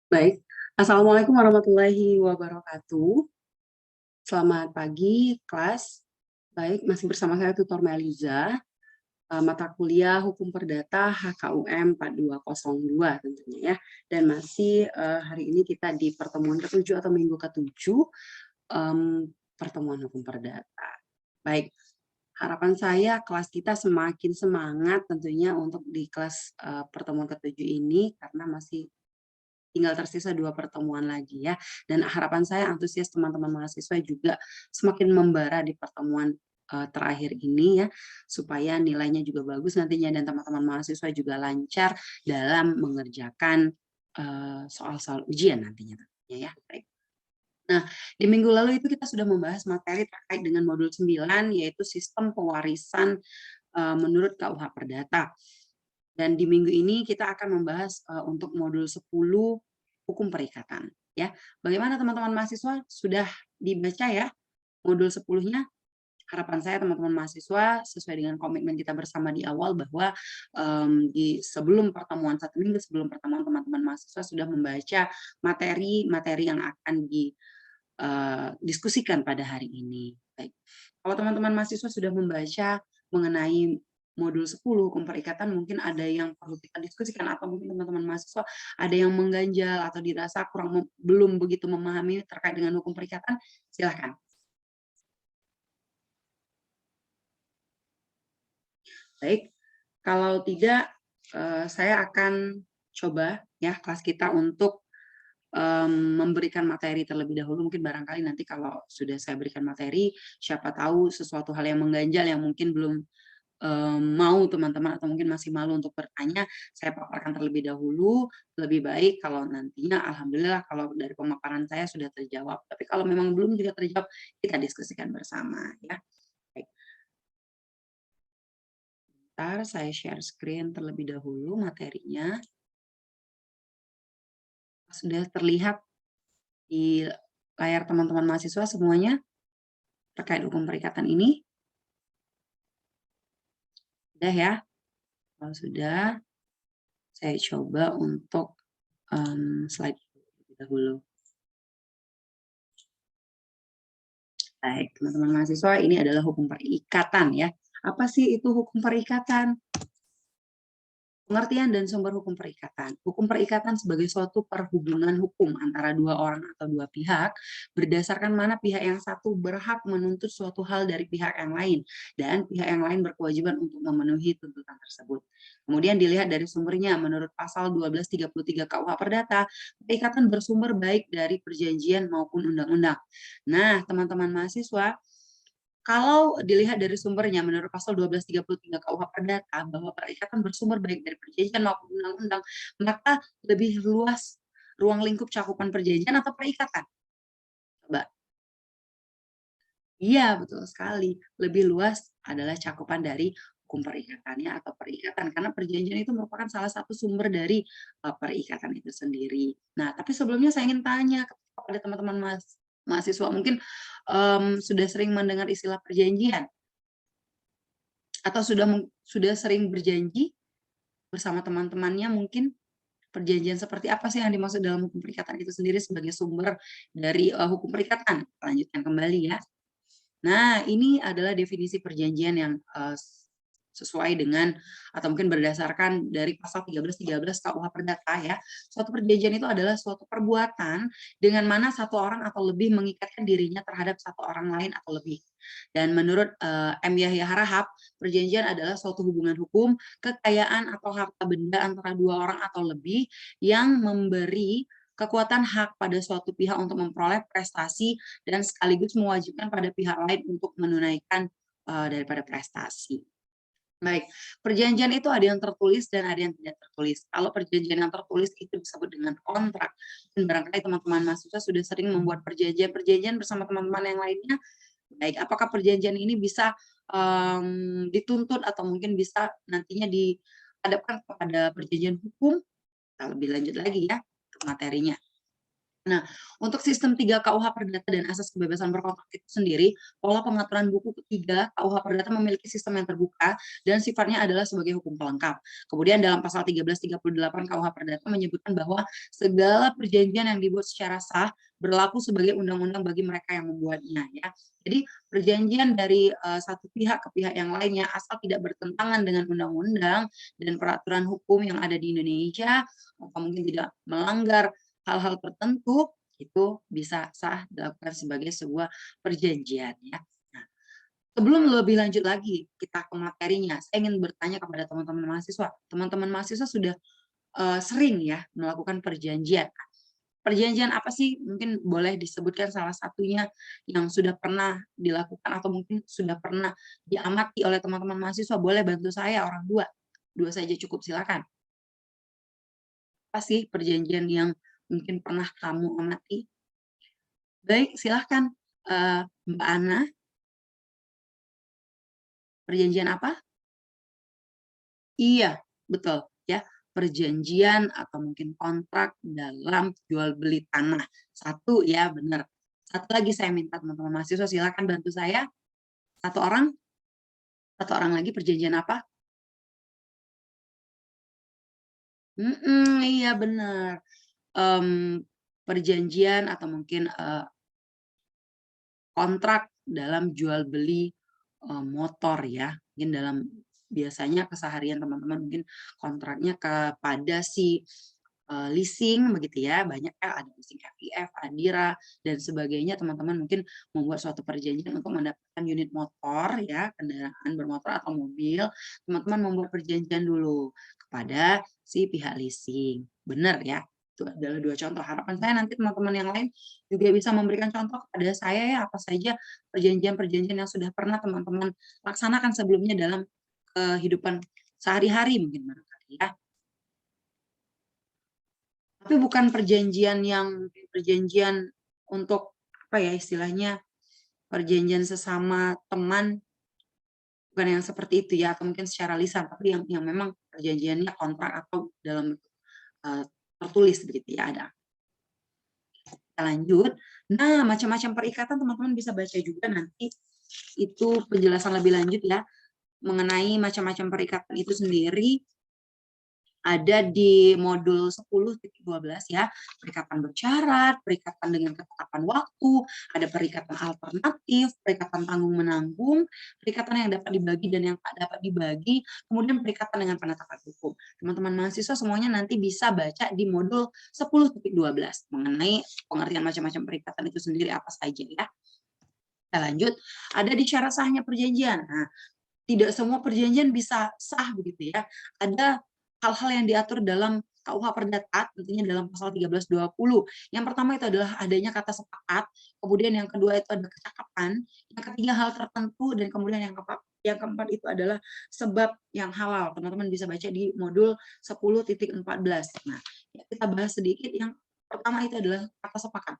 Baik, Assalamualaikum warahmatullahi wabarakatuh. Selamat pagi, kelas. Baik, masih bersama saya Tutor Meliza, mata kuliah Hukum Perdata HKUM 4202 tentunya ya. Dan masih hari ini kita di pertemuan ke-7 atau minggu ke-7 pertemuan Hukum Perdata. Baik, harapan saya kelas kita semakin semangat tentunya untuk di kelas pertemuan ke-7 ini karena masih tinggal tersisa 2 pertemuan lagi ya. Dan harapan saya antusias teman-teman mahasiswa juga semakin membara di pertemuan terakhir ini ya, supaya nilainya juga bagus nantinya dan teman-teman mahasiswa juga lancar dalam mengerjakan soal-soal ujian nantinya ya. Baik. Nah, di minggu lalu itu kita sudah membahas materi terkait dengan modul 9 yaitu sistem pewarisan menurut KUH Perdata. Dan di minggu ini kita akan membahas untuk modul 10 hukum perikatan ya. Bagaimana teman-teman mahasiswa sudah dibaca ya modul 10-nya? Harapan saya teman-teman mahasiswa sesuai dengan komitmen kita bersama di awal bahwa di sebelum pertemuan 1 minggu sebelum pertemuan teman-teman mahasiswa sudah membaca materi-materi yang akan didiskusikan pada hari ini. Baik. Kalau teman-teman mahasiswa sudah membaca mengenai modul 10 hukum perikatan, mungkin ada yang perlu kita diskusikan atau mungkin teman-teman mahasiswa ada yang mengganjal atau dirasa belum begitu memahami terkait dengan hukum perikatan, silakan. Baik, kalau tidak saya akan coba ya kelas kita untuk memberikan materi terlebih dahulu. Mungkin barangkali nanti kalau sudah saya berikan materi, siapa tahu sesuatu hal yang mengganjal yang mungkin belum mau teman-teman atau mungkin masih malu untuk bertanya, saya paparkan terlebih dahulu. Lebih baik kalau nantinya alhamdulillah kalau dari pemaparan saya sudah terjawab. Tapi kalau memang belum juga terjawab, kita diskusikan bersama ya. Baik. Bentar, saya share screen terlebih dahulu materinya. Sudah terlihat di layar teman-teman mahasiswa semuanya terkait hukum perikatan ini? Sudah ya? Kalau sudah, saya coba untuk slide terlebih dahulu. Baik, teman-teman mahasiswa, ini adalah hukum perikatan ya. Apa sih itu hukum perikatan? Pengertian dan sumber hukum perikatan. Hukum perikatan sebagai suatu perhubungan hukum antara dua orang atau dua pihak, berdasarkan mana pihak yang satu berhak menuntut suatu hal dari pihak yang lain, dan pihak yang lain berkewajiban untuk memenuhi tuntutan tersebut. Kemudian dilihat dari sumbernya, menurut pasal 1233 KUH Perdata, perikatan bersumber baik dari perjanjian maupun undang-undang. Nah, teman-teman mahasiswa, kalau dilihat dari sumbernya, menurut pasal 1233 KUH Perdata, bahwa perikatan bersumber baik dari perjanjian maupun undang-undang, maka lebih luas ruang lingkup cakupan perjanjian atau perikatan? Coba. Iya, betul sekali. Lebih luas adalah cakupan dari hukum perikatannya atau perikatan, karena perjanjian itu merupakan salah satu sumber dari perikatan itu sendiri. Nah, tapi sebelumnya saya ingin tanya kepada teman-teman mahasiswa, mungkin sudah sering mendengar istilah perjanjian? Atau sudah sering berjanji bersama teman-temannya mungkin perjanjian seperti apa sih yang dimaksud dalam hukum perikatan itu sendiri sebagai sumber dari hukum perikatan? Lanjutkan kembali ya. Nah, ini adalah definisi perjanjian yang sesuai dengan atau mungkin berdasarkan dari pasal 1313 KUH Perdata ya. Suatu perjanjian itu adalah suatu perbuatan dengan mana satu orang atau lebih mengikatkan dirinya terhadap satu orang lain atau lebih. Dan menurut M. Yahya Harahap, perjanjian adalah suatu hubungan hukum, kekayaan atau harta benda antara dua orang atau lebih yang memberi kekuatan hak pada suatu pihak untuk memperoleh prestasi dan sekaligus mewajibkan pada pihak lain untuk menunaikan daripada prestasi. Baik, perjanjian itu ada yang tertulis dan ada yang tidak tertulis. Kalau perjanjian yang tertulis itu disebut dengan kontrak. Dan barangkali teman-teman mahasiswa sudah sering membuat perjanjian-perjanjian bersama teman-teman yang lainnya. Baik, apakah perjanjian ini bisa dituntut atau mungkin bisa nantinya dihadapkan kepada perjanjian hukum? Kita lebih lanjut lagi ya ke materinya. Nah, untuk sistem 3 KUH Perdata dan Asas Kebebasan Berkontrak itu sendiri, pola pengaturan buku ketiga KUH Perdata memiliki sistem yang terbuka dan sifatnya adalah sebagai hukum pelengkap. Kemudian dalam pasal 1338 KUH Perdata menyebutkan bahwa segala perjanjian yang dibuat secara sah berlaku sebagai undang-undang bagi mereka yang membuatnya, ya. Jadi perjanjian dari satu pihak ke pihak yang lainnya asal tidak bertentangan dengan undang-undang dan peraturan hukum yang ada di Indonesia atau mungkin tidak melanggar hal-hal tertentu itu bisa sah dilakukan sebagai sebuah perjanjian, ya. Nah, sebelum lebih lanjut lagi kita ke materinya, saya ingin bertanya kepada teman-teman mahasiswa. Teman-teman mahasiswa sudah sering ya melakukan perjanjian. Perjanjian apa sih? Mungkin boleh disebutkan salah satunya yang sudah pernah dilakukan atau mungkin sudah pernah diamati oleh teman-teman mahasiswa. Boleh bantu saya orang dua, dua saja cukup, silakan. Apa sih perjanjian yang mungkin pernah kamu amati? Baik, silahkan, Mbak Ana, perjanjian apa? Iya, betul, ya, perjanjian atau mungkin kontrak dalam jual beli tanah. Satu ya, benar. Satu lagi saya minta teman-teman mahasiswa silakan bantu saya. Satu orang, satu orang lagi perjanjian apa? Iya benar. Perjanjian atau mungkin kontrak dalam jual beli motor ya. Mungkin dalam biasanya keseharian teman-teman mungkin kontraknya kepada si leasing begitu ya, banyak ya, ada leasing FIF, Adira dan sebagainya. Teman-teman mungkin membuat suatu perjanjian untuk mendapatkan unit motor ya, kendaraan bermotor atau mobil. Teman-teman membuat perjanjian dulu kepada si pihak leasing. Benar ya? Itu adalah dua contoh. Harapan saya nanti teman-teman yang lain juga bisa memberikan contoh kepada saya ya, apa saja perjanjian-perjanjian yang sudah pernah teman-teman laksanakan sebelumnya dalam kehidupan sehari-hari mungkin barangkali ya. Tapi bukan perjanjian yang perjanjian untuk apa ya istilahnya, perjanjian sesama teman, bukan yang seperti itu ya, atau mungkin secara lisan, tapi yang memang perjanjiannya kontrak atau dalam tertulis begitu ya, ada. Kita lanjut. Nah, macam-macam perikatan teman-teman bisa baca juga nanti itu penjelasan lebih lanjut ya mengenai macam-macam perikatan itu sendiri ada di modul 10.12 ya, perikatan bersyarat, perikatan dengan ketetapan waktu, ada perikatan alternatif, perikatan tanggung-menanggung, perikatan yang dapat dibagi dan yang tak dapat dibagi, kemudian perikatan dengan penetapan hukum. Teman-teman mahasiswa semuanya nanti bisa baca di modul 10.12 mengenai pengertian macam-macam perikatan itu sendiri apa saja ya. Kita lanjut, ada di syarat sahnya perjanjian. Nah, tidak semua perjanjian bisa sah begitu ya. Ada hal-hal yang diatur dalam KUH Perdata, tentunya dalam pasal 1320. Yang pertama itu adalah adanya kata sepakat, kemudian yang kedua itu ada kecakapan, yang ketiga hal tertentu, dan kemudian yang keempat itu adalah sebab yang halal. Teman-teman bisa baca di modul 10.14. Nah, kita bahas sedikit. Yang pertama itu adalah kata sepakat.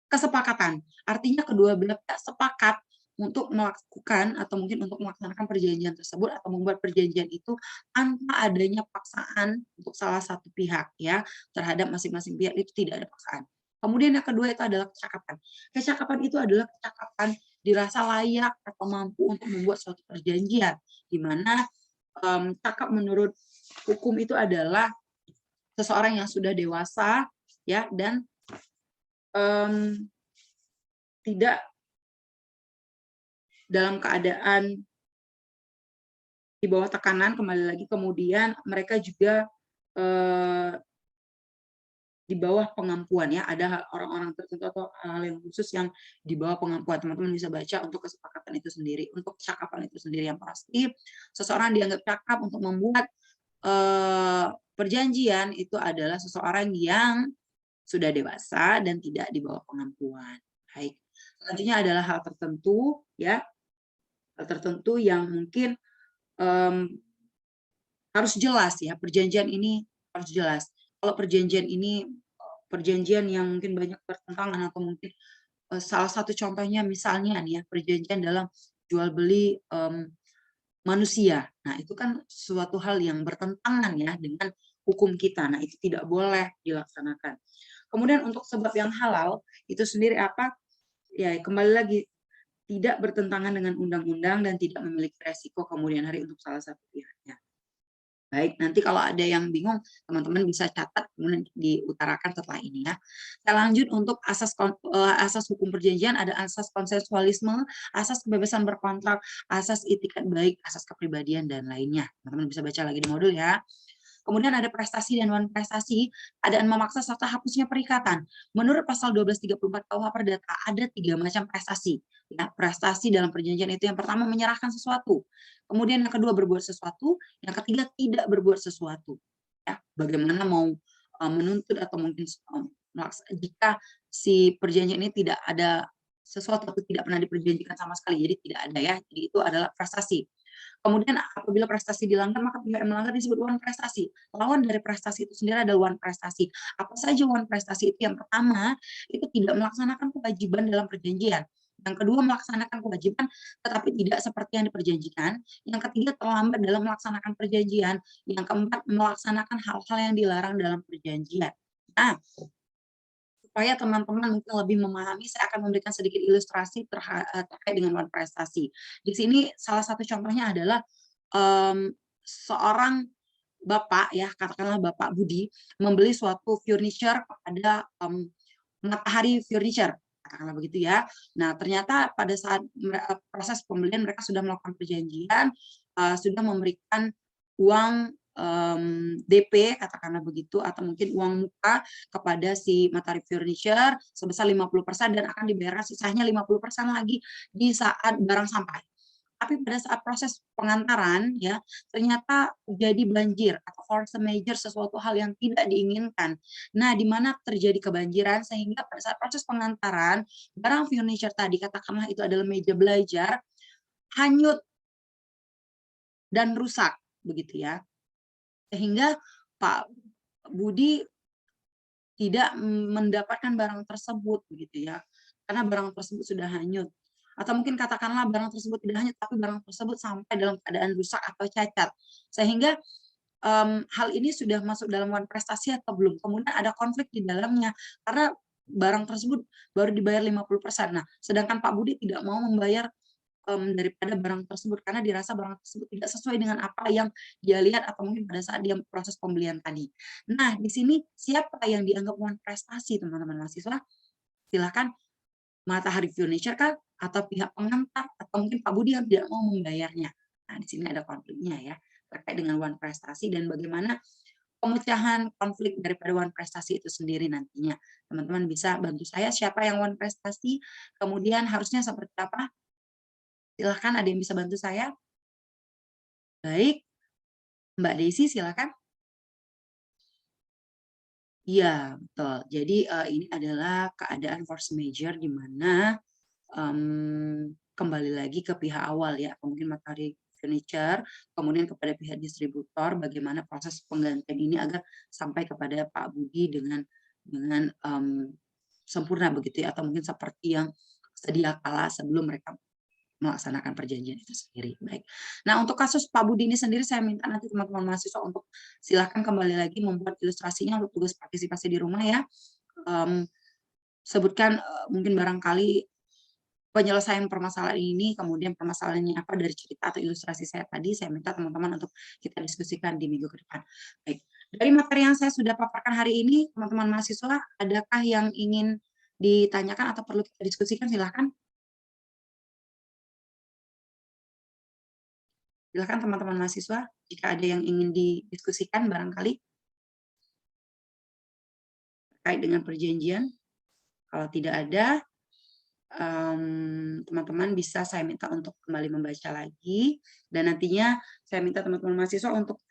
Kesepakatan, artinya kedua belah pihak sepakat untuk melakukan atau mungkin untuk melaksanakan perjanjian tersebut atau membuat perjanjian itu tanpa adanya paksaan untuk salah satu pihak ya, terhadap masing-masing pihak itu tidak ada paksaan. Kemudian yang kedua itu adalah kecakapan. Kecakapan itu adalah kecakapan dirasa layak atau mampu untuk membuat suatu perjanjian, di mana cakap menurut hukum itu adalah seseorang yang sudah dewasa ya dan tidak dalam keadaan di bawah tekanan, kembali lagi, kemudian mereka juga di bawah pengampuan ya, ada orang-orang tertentu atau hal yang khusus yang di bawah pengampuan. Teman-teman bisa baca untuk kesepakatan itu sendiri, untuk cakapan itu sendiri. Yang pasti seseorang dianggap cakap untuk membuat perjanjian itu adalah seseorang yang sudah dewasa dan tidak di bawah pengampuan. Baik. Selanjutnya adalah hal tertentu ya, hal tertentu yang mungkin harus jelas ya, perjanjian ini harus jelas. Kalau perjanjian ini perjanjian yang mungkin banyak bertentangan atau mungkin salah satu contohnya misalnya nih ya, perjanjian dalam jual beli manusia. Nah, itu kan suatu hal yang bertentangan ya dengan hukum kita. Nah, itu tidak boleh dilaksanakan. Kemudian untuk sebab yang halal itu sendiri apa? Ya kembali lagi tidak bertentangan dengan undang-undang dan tidak memiliki resiko kemudian hari untuk salah satu pihaknya. Baik, nanti kalau ada yang bingung, teman-teman bisa catat kemudian diutarakan setelah ini ya. Kita lanjut untuk asas hukum perjanjian, ada asas konsensualisme, asas kebebasan berkontrak, asas itikat baik, asas kepribadian dan lainnya. Teman-teman bisa baca lagi di modul ya. Kemudian ada prestasi dan non prestasi, keadaan memaksa serta hapusnya perikatan. Menurut pasal 1234 KUH Perdata ada 3 macam prestasi. Ya, prestasi dalam perjanjian itu yang pertama menyerahkan sesuatu, kemudian yang kedua berbuat sesuatu, yang ketiga tidak berbuat sesuatu. Ya, bagaimana mau menuntut atau mungkin jika si perjanjian ini tidak ada sesuatu atau tidak pernah diperjanjikan sama sekali, jadi tidak ada ya. Jadi itu adalah prestasi. Kemudian apabila prestasi dilanggar, maka pihak yang melanggar disebut wan prestasi. Lawan dari prestasi itu sendiri ada wan prestasi. Apa saja wan prestasi itu? Yang pertama, itu tidak melaksanakan kewajiban dalam perjanjian. Yang kedua, melaksanakan kewajiban tetapi tidak seperti yang diperjanjikan. Yang ketiga, terlambat dalam melaksanakan perjanjian. Yang keempat, melaksanakan hal-hal yang dilarang dalam perjanjian. Nah, supaya teman-teman mungkin lebih memahami, saya akan memberikan sedikit ilustrasi terkait dengan wan prestasi. Di sini salah satu contohnya adalah seorang bapak ya, katakanlah Bapak Budi, membeli suatu furniture kepada Matahari Furniture, katakanlah begitu ya. Nah, ternyata pada saat proses pembelian mereka sudah melakukan perjanjian, sudah memberikan uang DP katakanlah begitu atau mungkin uang muka kepada si Matahari Furniture sebesar 50% dan akan dibayarkan sisanya 50% lagi di saat barang sampai. Tapi pada saat proses pengantaran ya ternyata terjadi banjir atau force major, sesuatu hal yang tidak diinginkan. Nah, di mana terjadi kebanjiran sehingga pada saat proses pengantaran barang furniture tadi katakanlah itu adalah meja belajar hanyut dan rusak begitu ya. Sehingga Pak Budi tidak mendapatkan barang tersebut begitu ya. Karena barang tersebut sudah hanyut. Atau mungkin katakanlah barang tersebut tidak hanyut tapi barang tersebut sampai dalam keadaan rusak atau cacat. Sehingga hal ini sudah masuk dalam wan prestasi atau belum. Kemudian ada konflik di dalamnya karena barang tersebut baru dibayar 50%. Nah, sedangkan Pak Budi tidak mau membayar daripada barang tersebut karena dirasa barang tersebut tidak sesuai dengan apa yang dia lihat atau mungkin pada saat dia proses pembelian tadi. Nah, di sini siapa yang dianggap wan prestasi teman-teman mahasiswa? Silakan Matahari Furniture kan atau pihak pengantar atau mungkin Pak Budi yang tidak mau membayarnya. Nah, di sini ada konfliknya ya terkait dengan wan prestasi dan bagaimana pemecahan konflik daripada wan prestasi itu sendiri nantinya. Teman-teman bisa bantu saya siapa yang wan prestasi, kemudian harusnya seperti apa? Silahkan ada yang bisa bantu saya? Baik, Mbak Desi silakan. Iya, betul. Jadi ini adalah keadaan force major di mana kembali lagi ke pihak awal ya, mungkin Matahari Furniture, kemudian kepada pihak distributor, bagaimana proses penggantian ini agar sampai kepada Pak Budi dengan sempurna begitu ya, atau mungkin seperti yang sedia kala sebelum mereka melaksanakan perjanjian itu sendiri. Baik. Nah, untuk kasus Pak Budi ini sendiri saya minta nanti teman-teman mahasiswa untuk silakan kembali lagi membuat ilustrasinya untuk tugas partisipasi di rumah ya. Sebutkan mungkin barangkali penyelesaian permasalahan ini, kemudian permasalahannya apa dari cerita atau ilustrasi saya tadi, saya minta teman-teman untuk kita diskusikan di minggu ke depan. Baik, dari materi yang saya sudah paparkan hari ini, teman-teman mahasiswa, adakah yang ingin ditanyakan atau perlu kita diskusikan? Silahkan. Silahkan teman-teman mahasiswa, jika ada yang ingin didiskusikan barangkali terkait dengan perjanjian. Kalau tidak ada, teman-teman bisa saya minta untuk kembali membaca lagi, dan nantinya saya minta teman-teman mahasiswa untuk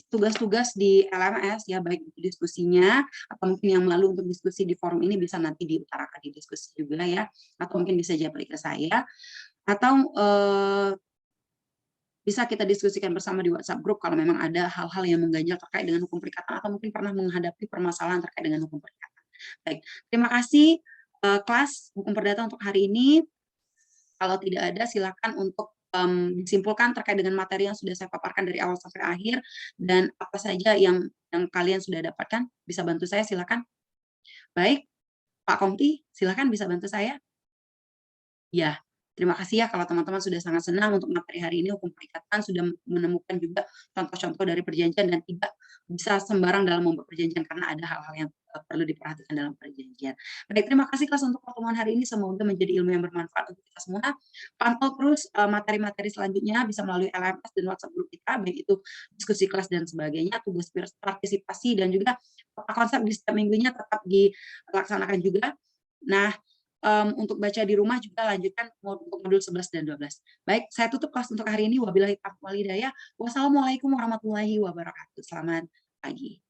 tugas-tugas di LMS ya, baik itu diskusinya atau mungkin yang lalu untuk diskusi di forum ini bisa nanti diutarakan di diskusi juga ya, atau mungkin bisa japri ke saya, atau bisa kita diskusikan bersama di WhatsApp group kalau memang ada hal-hal yang mengganjal terkait dengan hukum perikatan atau mungkin pernah menghadapi permasalahan terkait dengan hukum perikatan. Baik, terima kasih kelas hukum perdata untuk hari ini. Kalau tidak ada, silakan untuk disimpulkan terkait dengan materi yang sudah saya paparkan dari awal sampai akhir dan apa saja yang kalian sudah dapatkan. Bisa bantu saya, silakan. Baik, Pak Kongti, silakan bisa bantu saya? Ya, terima kasih ya kalau teman-teman sudah sangat senang untuk materi hari ini hukum perikatan, sudah menemukan juga contoh-contoh dari perjanjian dan tidak bisa sembarang dalam membuat perjanjian karena ada hal-hal yang perlu diperhatikan dalam perjanjian. Baik, terima kasih kelas untuk pertemuan hari ini, semoga menjadi ilmu yang bermanfaat untuk kita semua. Pantau terus materi-materi selanjutnya bisa melalui LMS dan WhatsApp grup kita, baik itu diskusi kelas dan sebagainya, tugas partisipasi dan juga konsep di setiap minggunya tetap dilaksanakan juga. Nah, untuk baca di rumah juga lanjutkan untuk modul 11 dan 12. Baik, saya tutup kelas untuk hari ini. Wabillahi taufiq wal hidayah. Wassalamualaikum warahmatullahi wabarakatuh. Selamat pagi.